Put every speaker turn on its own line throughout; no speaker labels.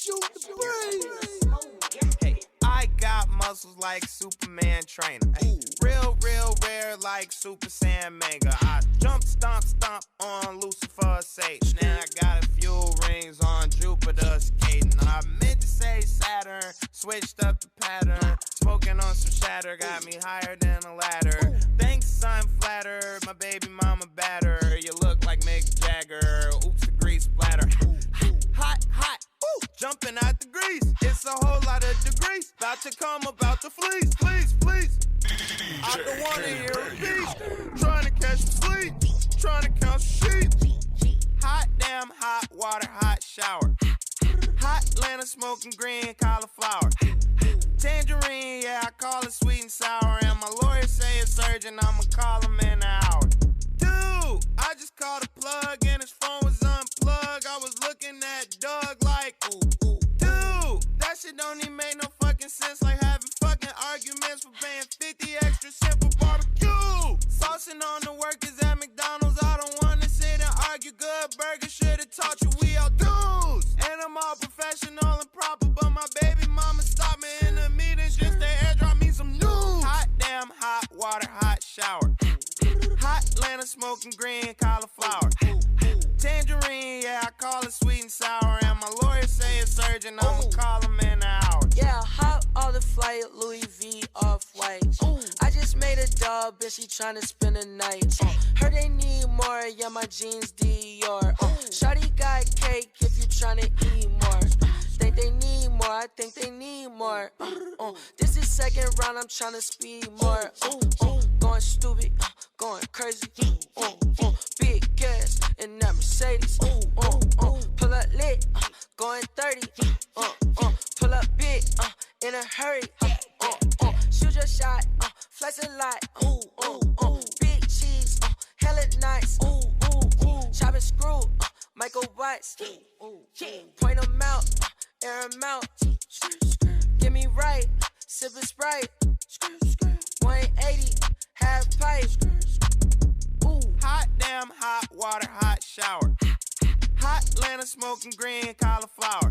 JckdTddyBear. Hey, I got muscles like Superman trainer. Ay, real rare like Super Saiyan Mega. I jump, stomp on Lucifer's Satan. Now I got a few rings on Jupiter skating. I meant to say Saturn, switched up the pattern. Smoking on some shatter, got me higher than a ladder. Thanks, son, flatter, my baby mama batter. You look like Mick Jagger, oops, the grease splatter. Hot, ooh, jumping out the grease. It's a whole lot of degrees, about to come about the fleece. Please, I don't wanna hear a beat. Trying to catch some sleep, trying to count some sheep. Hot damn, hot water, hot shower. Hot Atlanta smoking green cauliflower. Tangerine, yeah, I call it sweet and sour. And my lawyer say it's urgent, I'ma call him in an hour. Dude, I just called a plug and his phone was unplugged. I was looking at Doug like, ooh. Dude, that shit don't even make no fucking sense. Like having fucking arguments for paying 50 extra cents for barbecue. Saucing on the workers at McDonald's. I don't wanna sit and argue. Good burger should've taught you we all dudes. And I'm all professional and proper, but my baby mama stopped me in the meeting just to airdrop me some news. Hot damn, hot water, hot shower. Hot Atlanta smoking green cauliflower. Tangerine, yeah, I call it sweet and sour. And my lawyer say it's urgent, I'ma call him in an hour.
Yeah, hop on the flight, Louis V off-white. I just made a dub, and she tryna spend the night. Heard they need more, yeah, my jeans Dior. Shawty got cake if you tryna eat more. Think they need more, I think they need more. This is second round, I'm tryna speed more. Going stupid, going crazy. Big gas in that Mercedes. Pull up lit, going 30. Pull up big, in a hurry. Shoot your shot, flex a lot. Big cheese, hella nice. Chop and screw, Michael Watts. Point them out, air them out. Get me right, sippin' Sprite. 180, half pipe.
Hot damn, hot water, hot shower. Hot Atlanta smoking green cauliflower.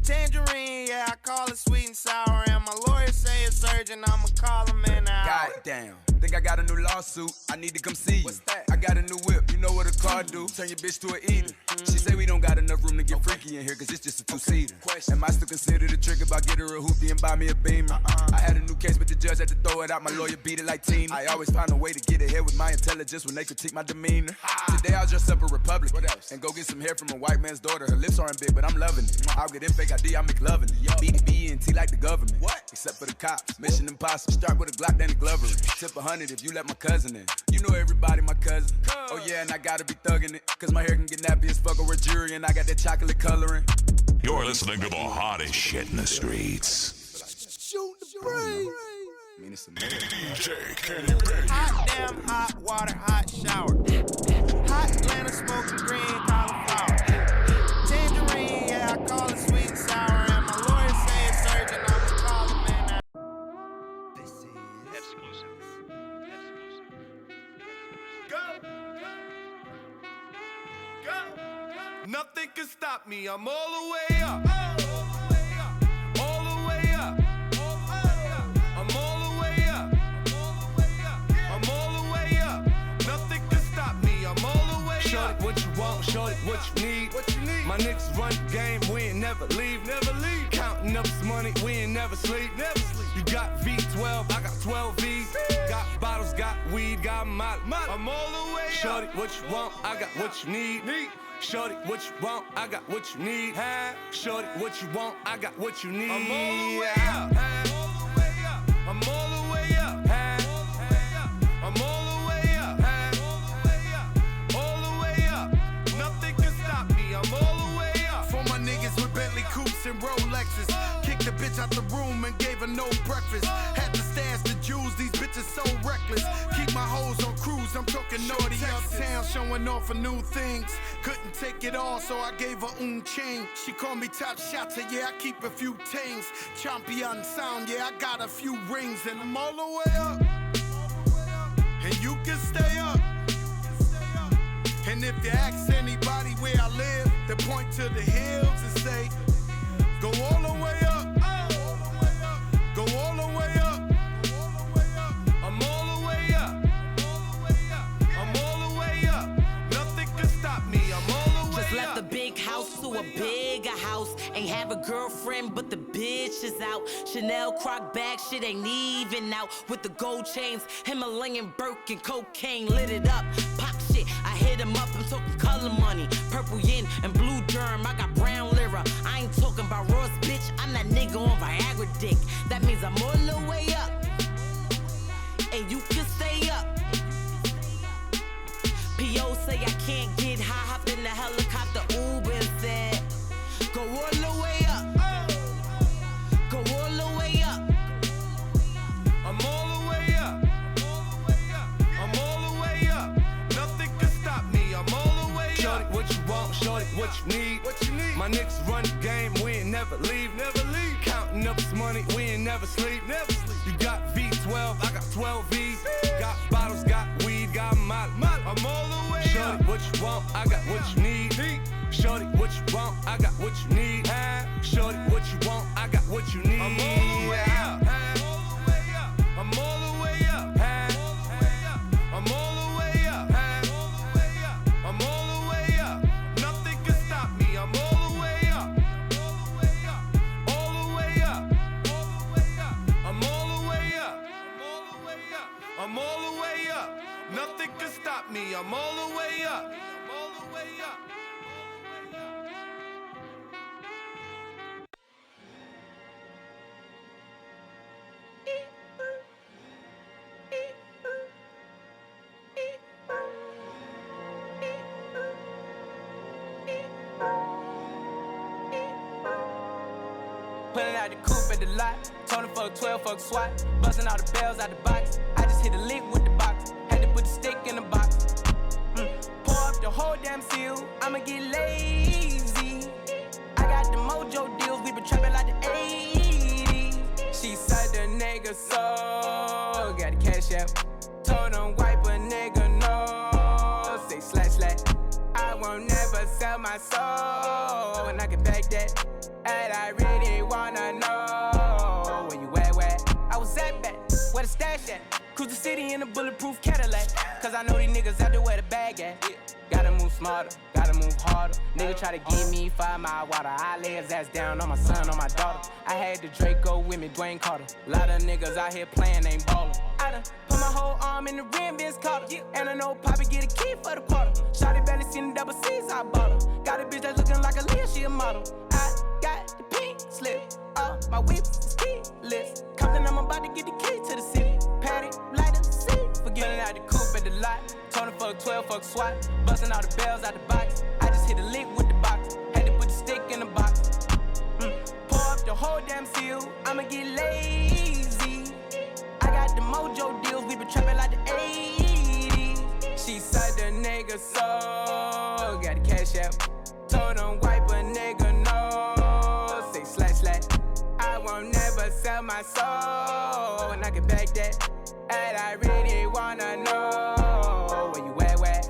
Tangerine, yeah, I call it sweet and sour. And my lawyer say it's urgent, I'ma call him in an hour.
Goddamn, think I got a new lawsuit, I need to come see you. What's that? I got a new whip, you know what a car do? Turn your bitch to an eater. She say we don't got enough room to get freaky in here, cause it's just a two-seater. Am I still considered a trick if I get her a hoopty and buy me a Beamer? I had a new case, but the judge had to throw it out, my lawyer beat it like Tina. I always find a way to get ahead with my intelligence when they critique my demeanor. Today I'll dress up a Republican, what else? And go get some hair from a white man's daughter. Her lips aren't big, but I'm loving it. I'll get in fake ID, I'm McLovin' it. BDB&T like the government. What? Except for the cops. Mission impossible. Start with a Glock, then a Glover. Tip 100 if you let my cousin in. You know everybody, my cousin. Oh yeah, and I gotta be thugging it, cause my hair can get nappy as fuck over jury, and I got that chocolate coloring.
You're listening to the hottest shit in the streets.
I mean, it's
JckdTddyBear.
Hot damn, hot water, hot shower. Hot Atlanta smoking green cauliflower. Tangerine, yeah, I call it sweet and sour. And my lawyer say it's urgent, I'ma call him in an hour. This is exclusive. Go. Nothing can stop me, I'm all the way up. All the way up. I'm all the way up. I'm all the way up. Nothing can stop me, I'm all the way up. Shorty, what you want, shorty, what you need. My niggas run the game, we ain't never leave. Counting up this money, we ain't never sleep. You got V12, I got 12 V's. Got bottles, got weed, got molly. I'm all the way up. Shorty, what you want, I got what you need. Shorty, what you want, I got what you need. Shorty, what you want, I got what you need. I'm all the way up. I'm all the way up. I'm all the way up. All the way up. Nothing can stop me, I'm all the way up.
For my niggas with Bentley coupes and Rolexes. Kicked the bitch out the room and gave her no breakfast. Had to stash the jewels, these bitches so reckless. Keep my hoes on cruise, I'm talking naughty uptown, showing off for new things. Couldn't take it all, so I gave her chain. She called me top shotter, yeah, I keep a few tings. Champion sound, yeah, I got a few rings. And I'm all the way up, and you can stay up. And if you ask anybody where I live, they point to the hills and say,
girlfriend, but the bitch is out. Chanel croc bag, shit ain't even out. With the gold chains, Himalayan Birkin, cocaine lit it up. Pop shit, I hit him up, I'm talking color money. Purple yin and blue germ, I got brown lira. I ain't talking about Ross, bitch, I'm that nigga on Viagra dick. That means I'm all the way up, and you can stay up. P.O. say I can't get high, hopped in the helicopter, Uber and said, go all the way up, go all the way up.
I'm all the way up, I'm all the way up. Nothing can stop me, I'm all the way up.
Shorty, what you want, shorty, what you need? My niggas run the game, we ain't never leave. Counting up this money, we ain't never sleep. You got V12, I got 12 V's. Got bottles, got weed, got molly.
I'm all the way
Shorty,
up.
what you want, I got what you need. Shorty, what you want, I got what you need. Shorty, what you want, I got what you need.
I'm all the way up, I'm all the way up, I'm all the way up, I'm all the way up. Nothing can stop me, I'm all the way up, all the way up, I'm all the way up, I'm all the way up. Nothing can stop me, I'm all the way up, I'm all the way up.
Pulling out the coupe at the lot, Tony fuck 12, fuck SWAT, busting all the bells out the box. I just hit a lick with the box, had to put the stick in the box. Pour up the whole damn seal, I'ma get lazy. I got the mojo deals, we been trapping like the 80s. She said the nigga so, got the cash out. Told him wipe a nigga no, say slash. I won't never sell my soul, and I can back that. And I really wanna know where you at, where? I was at back, where the stash at? Cruise the city in a bulletproof Cadillac. Cause I know these niggas out there where the bag at. Gotta move smarter, gotta move harder. Nigga try to give me 5 mile water. I lay his ass down on my son, on my daughter. I had the Draco with me, Dwayne Carter. Lot of niggas out here playing, ain't ballin'. I done put my whole arm in the rim, Vince Carter. And I know Poppy get a key for the quarter. Shawty barely seen the double C's, I bought her. Got a bitch that's looking like a Leah, she a model. I got the pink slip, my whip is keyless. Compton, I'm about to get the key to the city. Patty, light up, see, forgetting out the coupe at the lot. Tony fuck 12, fuck SWAT, busting all the bells out the box. I just hit a lick with the box, had to put the stick in the box. Pour up the whole damn seal, I'ma get lazy. I got the mojo deals, we been trapping like the 80s. She said the nigga so, got the cash out. Told him wipe a nigga no, say slash. I won't never sell my soul, and I can back that. And I really wanna know where you at, where?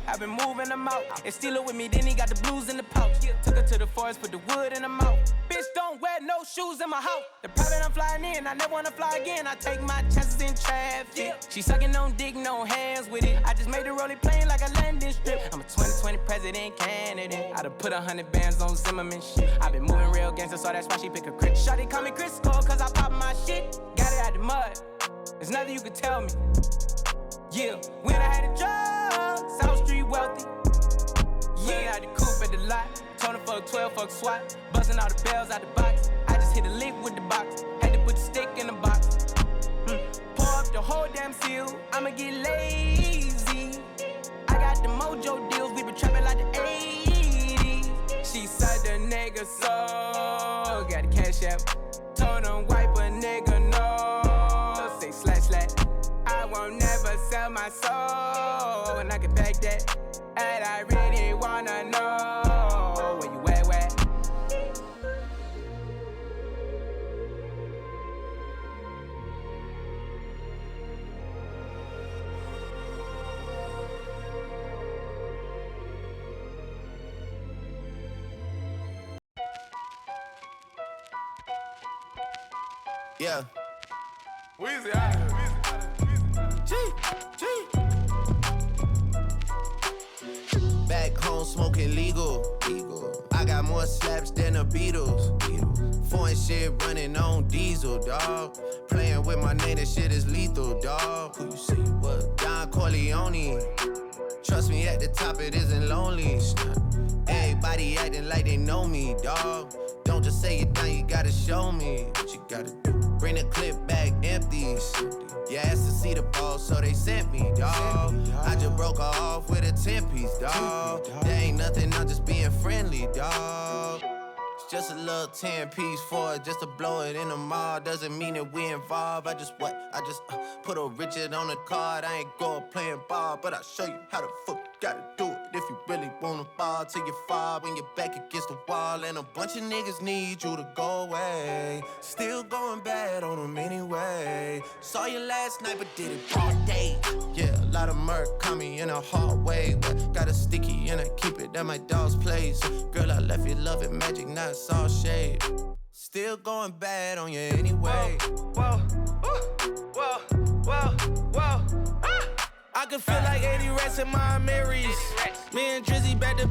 I've been moving them out, and steal it with me, then he got the blues in the pouch. Took her to the forest, put the wood in her mouth. Bitch, don't wear no shoes in my house. The private I'm flying in, I never wanna fly again. I take my chances in traffic. She sucking on dick, no hands with it. I just made the rolling plane like a landing strip. I'm a 2020 president candidate. I done put 100 bands on Zimmerman shit. I been moving real gangster, so that's why she pick a crit. Shawty call me Chris Cole, cause I pop my shit. Got it out the mud, there's nothing you can tell me. Yeah, when I had a job, South Street wealthy. Yeah, I had the coupe at the lot. Tony fuck 12, fuck SWAT, busting all the bells out the box. I just hit a lick with the box, had to put the stick in the box. Pour up the whole damn seal, I'ma get lazy. I got the mojo deals, we been trapping like the 80s. She said the nigga so, got the cash out. Told him wipe a nigga no, say slash. I won't never sell my soul, and I can back that. And I really wanna know where you at, where?
Yeah.
Weezy out of here.
Back home smoking legal. I got more slaps than the Beatles. Foreign shit running on diesel, dawg. Playing with my name, that shit is lethal, dawg. Who you say you was? Don Corleone. Trust me, at the top it isn't lonely. Everybody acting like they know me, dawg. Don't just say it down, you gotta show me what you gotta do. Bring the clip back empty. You asked to see the ball, so they sent me, dawg. I just broke her off with a 10-piece, dawg. There ain't nothing, I'm just being friendly, dawg. It's just a little 10-piece for it, just to blow it in the mall. Doesn't mean that we involved. I just put a Richard on the card. I ain't going playing ball, but I'll show you how the fuck you gotta do it. If you really wanna ball till you fall when you're back against the wall. And a bunch of niggas need you to go away. Still going bad on them anyway. Saw you last night, but did it all day. Yeah, a lot of murk caught me in a hard way. But got a sticky and I keep it at my dog's place. Girl, I left you love it magic, not all shade. Still going bad on you anyway.
Whoa, whoa, whoa, whoa. I can feel like 80 rats in my Marys. Me and Drizzy back to